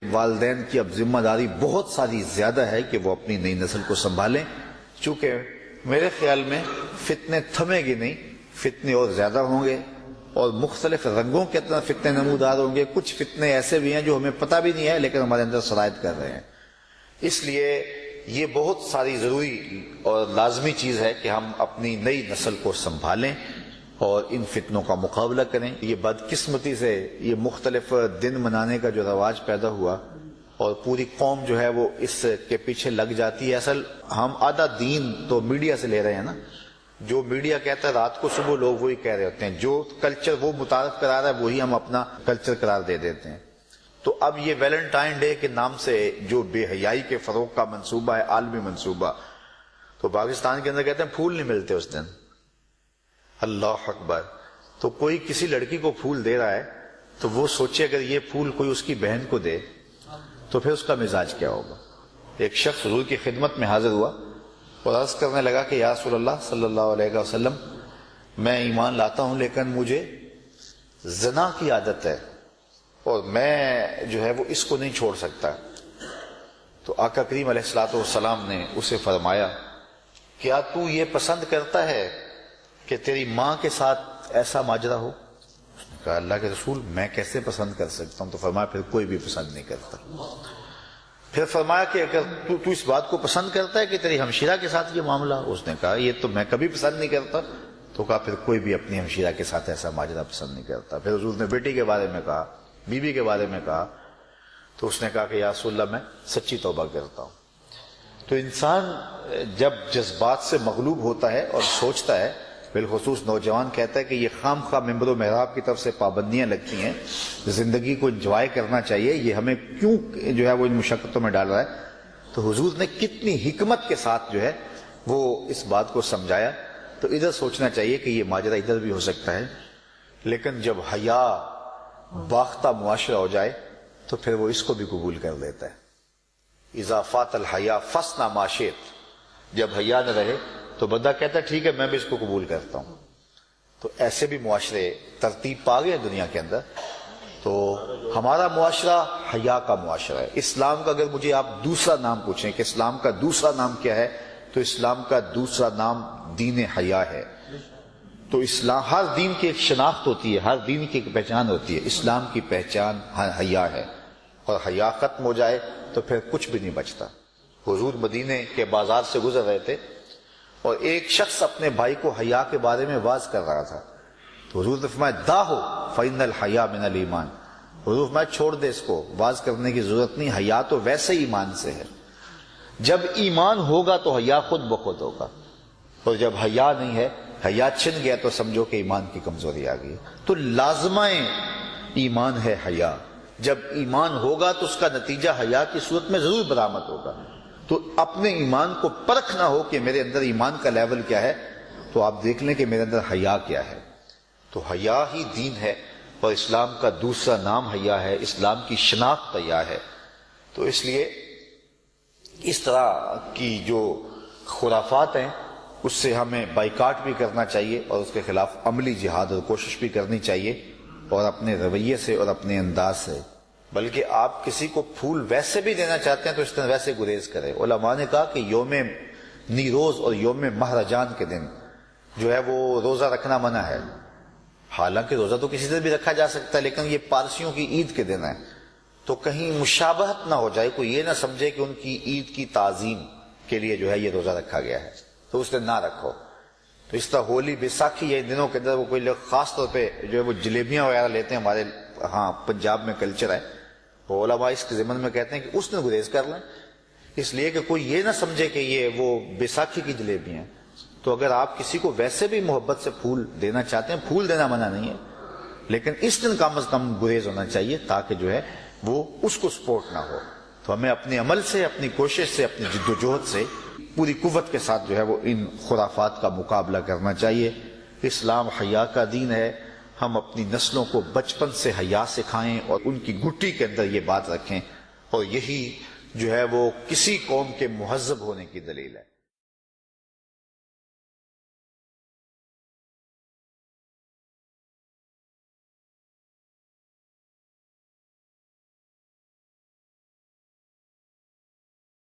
والدین کی اب ذمہ داری بہت ساری زیادہ ہے کہ وہ اپنی نئی نسل کو سنبھالیں، چونکہ میرے خیال میں فتنے تھمے گی نہیں، فتنے اور زیادہ ہوں گے اور مختلف رنگوں کے اندر فتنے نمودار ہوں گے۔ کچھ فتنے ایسے بھی ہیں جو ہمیں پتہ بھی نہیں ہے لیکن ہمارے اندر سرایت کر رہے ہیں۔ اس لیے یہ بہت ساری ضروری اور لازمی چیز ہے کہ ہم اپنی نئی نسل کو سنبھالیں اور ان فتنوں کا مقابلہ کریں۔ یہ بدقسمتی سے یہ مختلف دن منانے کا جو رواج پیدا ہوا اور پوری قوم جو ہے وہ اس کے پیچھے لگ جاتی ہے۔ اصل ہم آدھا دین تو میڈیا سے لے رہے ہیں نا، جو میڈیا کہتا ہے رات کو صبح لوگ وہی کہہ رہے ہوتے ہیں، جو کلچر وہ متعارف کرا رہا ہے وہی ہم اپنا کلچر قرار دے دیتے ہیں۔ تو اب یہ ویلنٹائن ڈے کے نام سے جو بے حیائی کے فروغ کا منصوبہ ہے، عالمی منصوبہ، تو پاکستان کے اندر کہتے ہیں پھول نہیں ملتے اس دن۔ اللہ اکبر! تو کوئی کسی لڑکی کو پھول دے رہا ہے تو وہ سوچے اگر یہ پھول کوئی اس کی بہن کو دے تو پھر اس کا مزاج کیا ہوگا۔ ایک شخص حضور کی خدمت میں حاضر ہوا اور عرض کرنے لگا کہ یا رسول اللہ صلی اللہ علیہ وسلم، میں ایمان لاتا ہوں لیکن مجھے زنا کی عادت ہے اور میں جو ہے وہ اس کو نہیں چھوڑ سکتا۔ تو آقا کریم علیہ الصلوۃ والسلام نے اسے فرمایا کیا تو یہ پسند کرتا ہے کہ تیری ماں کے ساتھ ایسا ماجرا ہو؟ اس نے کہا اللہ کے رسول میں کیسے پسند کر سکتا ہوں؟ تو فرمایا پھر کوئی بھی پسند نہیں کرتا۔ پھر فرمایا کہ اگر تو اس بات کو پسند کرتا ہے کہ تیری ہمشیرہ کے ساتھ یہ معاملہ، اس نے کہا یہ تو میں کبھی پسند نہیں کرتا۔ تو کہا پھر کوئی بھی اپنی ہمشیرہ کے ساتھ ایسا ماجرا پسند نہیں کرتا۔ پھر حضور نے بیٹی کے بارے میں کہا، بیوی کے بارے میں کہا، تو اس نے کہا کہ یا رسول اللہ میں سچی توبہ کرتا ہوں۔ تو انسان جب جذبات سے مغلوب ہوتا ہے اور سوچتا ہے، بالخصوص نوجوان کہتا ہے کہ یہ خام خواہ ممبر و محراب کی طرف سے پابندیاں لگتی ہیں، زندگی کو انجوائے کرنا چاہیے، یہ ہمیں کیوں جو ہے وہ ان مشقتوں میں ڈال رہا ہے؟ تو حضور نے کتنی حکمت کے ساتھ جو ہے وہ اس بات کو سمجھایا۔ تو ادھر سوچنا چاہیے کہ یہ ماجرا ادھر بھی ہو سکتا ہے، لیکن جب حیا باختہ معاشرہ ہو جائے تو پھر وہ اس کو بھی قبول کر لیتا ہے۔ اذا فات الحیا فاصنع ما شئت، جب حیا نہ رہے تو بندہ کہتا ہے ٹھیک ہے میں بھی اس کو قبول کرتا ہوں۔ تو ایسے بھی معاشرے ترتیب پا گئے دنیا کے اندر۔ تو ہمارا معاشرہ حیا کا معاشرہ ہے۔ اسلام کا اگر مجھے آپ دوسرا نام پوچھیں کہ اسلام کا دوسرا نام کیا ہے، تو اسلام کا دوسرا نام دین حیا ہے۔ تو اسلام، ہر دین کی ایک شناخت ہوتی ہے، ہر دین کی ایک پہچان ہوتی ہے۔ اسلام کی پہچان حیا ہے، اور حیا ختم ہو جائے تو پھر کچھ بھی نہیں بچتا۔ حضور مدینے کے بازار سے گزر رہے تھے اور ایک شخص اپنے بھائی کو حیا کے بارے میں واز کر رہا تھا۔ تو حضور نے فرمایا داہو فإن الحیا من الایمان، حضور فرمایا چھوڑ دے اس کو، واز کرنے کی ضرورت نہیں، حیا تو ویسے ہی ایمان سے ہے۔ جب ایمان ہوگا تو حیا خود بخود ہوگا، اور جب حیا نہیں ہے، حیا چھن گیا تو سمجھو کہ ایمان کی کمزوری آ گئی۔ تو لازمہ ایمان ہے حیا۔ جب ایمان ہوگا تو اس کا نتیجہ حیا کی صورت میں ضرور برآمد ہوگا۔ تو اپنے ایمان کو پرکھنا ہو کہ میرے اندر ایمان کا لیول کیا ہے، تو آپ دیکھ لیں کہ میرے اندر حیا کیا ہے۔ تو حیا ہی دین ہے، اور اسلام کا دوسرا نام حیا ہے، اسلام کی شناخت حیا ہے۔ تو اس لیے اس طرح کی جو خرافات ہیں اس سے ہمیں بائیکاٹ بھی کرنا چاہیے، اور اس کے خلاف عملی جہاد اور کوشش بھی کرنی چاہیے، اور اپنے رویے سے اور اپنے انداز سے۔ بلکہ آپ کسی کو پھول ویسے بھی دینا چاہتے ہیں تو اس طرح ویسے گریز کرے۔ علماء نے کہا کہ یوم نیروز اور یوم مہرجان کے دن جو ہے وہ روزہ رکھنا منع ہے۔ حالانکہ روزہ تو کسی سے بھی رکھا جا سکتا ہے، لیکن یہ پارسیوں کی عید کے دن ہے، تو کہیں مشابہت نہ ہو جائے، کوئی یہ نہ سمجھے کہ ان کی عید کی تعظیم کے لیے جو ہے یہ روزہ رکھا گیا ہے، تو اس دن نہ رکھو۔ تو اس طرح ہولی، بیساکھی، یہ دنوں کے اندر وہ کوئی لوگ خاص طور پہ جو ہے وہ جلیبیاں وغیرہ لیتے ہیں، ہمارے ہاں پنجاب میں کلچر ہے، وہ علماء اس کے ضمن میں کہتے ہیں کہ اس دن گریز کر لیں، اس لیے کہ کوئی یہ نہ سمجھے کہ یہ وہ بیساکھی کی جلیبیاں ہیں۔ تو اگر آپ کسی کو ویسے بھی محبت سے پھول دینا چاہتے ہیں، پھول دینا منع نہیں ہے، لیکن اس دن کم از کم گریز ہونا چاہیے تاکہ جو ہے وہ اس کو سپورٹ نہ ہو۔ تو ہمیں اپنے عمل سے، اپنی کوشش سے، اپنی جد و جہد سے پوری قوت کے ساتھ جو ہے وہ ان خرافات کا مقابلہ کرنا چاہیے۔ اسلام حیا کا دین ہے، ہم اپنی نسلوں کو بچپن سے حیا سکھائیں اور ان کی گٹی کے اندر یہ بات رکھیں، اور یہی جو ہے وہ کسی قوم کے مہذب ہونے کی دلیل ہے۔